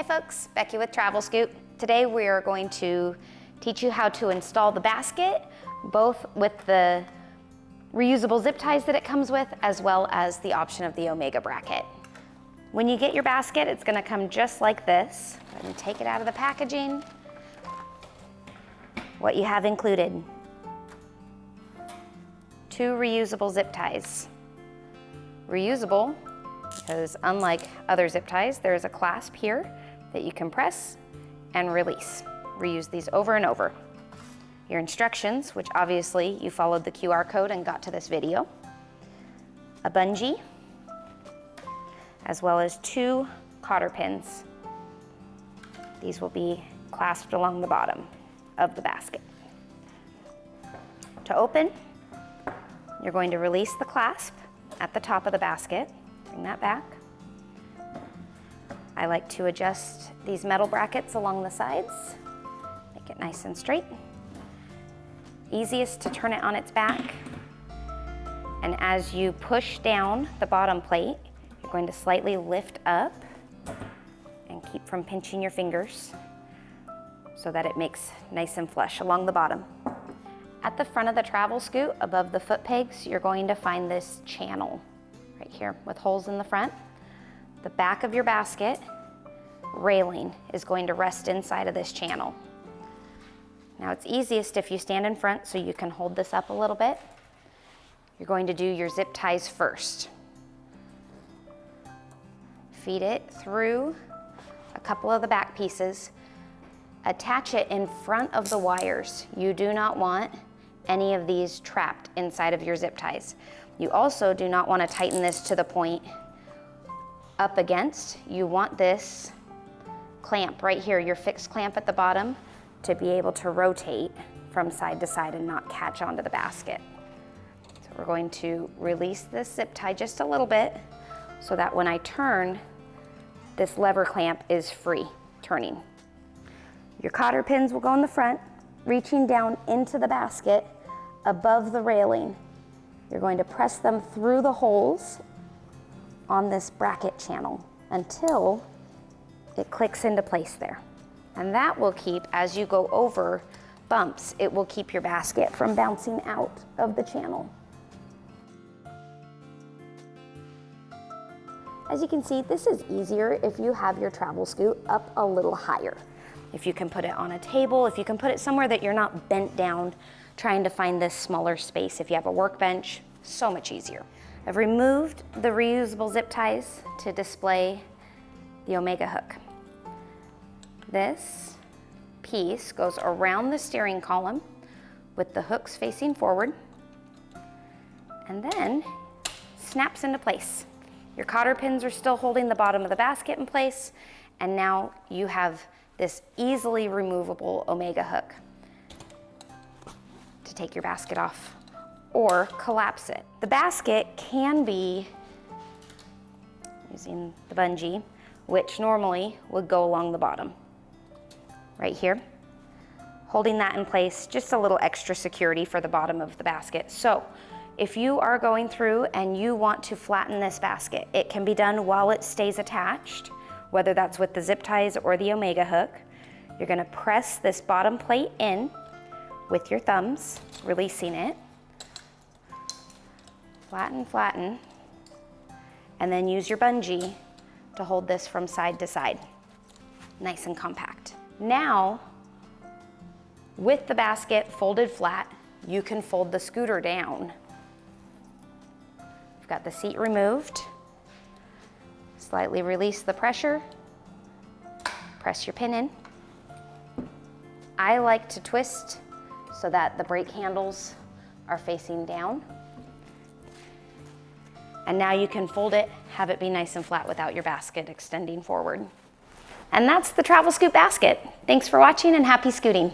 Hi folks, Becky with TravelScoot. Today we are going to teach you how to install the basket, both with the reusable zip ties that it comes with, as well as the option of the Omega bracket. When you get your basket, it's gonna come just like this. Go ahead and take it out of the packaging. What you have included: 2 reusable zip ties. Reusable because unlike other zip ties, there's a clasp here that you can press and release. Reuse these over and over. Your instructions, which obviously you followed the QR code and got to this video. A bungee, as well as 2 cotter pins. These will be clasped along the bottom of the basket. To open, you're going to release the clasp at the top of the basket. Bring that back. I like to adjust these metal brackets along the sides, make it nice and straight. Easiest to turn it on its back. And as you push down the bottom plate, you're going to slightly lift up and keep from pinching your fingers so that it makes nice and flush along the bottom. At the front of the TravelScoot, above the foot pegs, you're going to find this channel right here with holes in the front. The back of your basket railing is going to rest inside of this channel. Now it's easiest if you stand in front so you can hold this up a little bit. You're going to do your zip ties first. Feed it through a couple of the back pieces. Attach it in front of the wires. You do not want any of these trapped inside of your zip ties. You also do not want to tighten this to the point up against. You want this clamp right here, your fixed clamp at the bottom, to be able to rotate from side to side and not catch onto the basket. So we're going to release this zip tie just a little bit so that when I turn, this lever clamp is free turning. Your cotter pins will go in the front, reaching down into the basket above the railing. You're going to press them through the holes on this bracket channel until it clicks into place there. And that will keep, as you go over bumps, it will keep your basket from bouncing out of the channel. As you can see, this is easier if you have your TravelScoot up a little higher. If you can put it on a table, if you can put it somewhere that you're not bent down trying to find this smaller space. If you have a workbench, so much easier. I've removed the reusable zip ties to display the Omega hook. This piece goes around the steering column with the hooks facing forward and then snaps into place. Your cotter pins are still holding the bottom of the basket in place, and now you have this easily removable Omega hook to take your basket off or collapse it. The basket can be using the bungee, which normally would go along the bottom, right here. Holding that in place, just a little extra security for the bottom of the basket. So if you are going through and you want to flatten this basket, it can be done while it stays attached, whether that's with the zip ties or the Omega hook. You're gonna press this bottom plate in with your thumbs, releasing it. Flatten, flatten, and then use your bungee to hold this from side to side. Nice and compact. Now, with the basket folded flat, you can fold the scooter down. You've got the seat removed. Slightly release the pressure. Press your pin in. I like to twist so that the brake handles are facing down. And now you can fold it, have it be nice and flat without your basket extending forward. And that's the TravelScoot basket. Thanks for watching and happy scooting.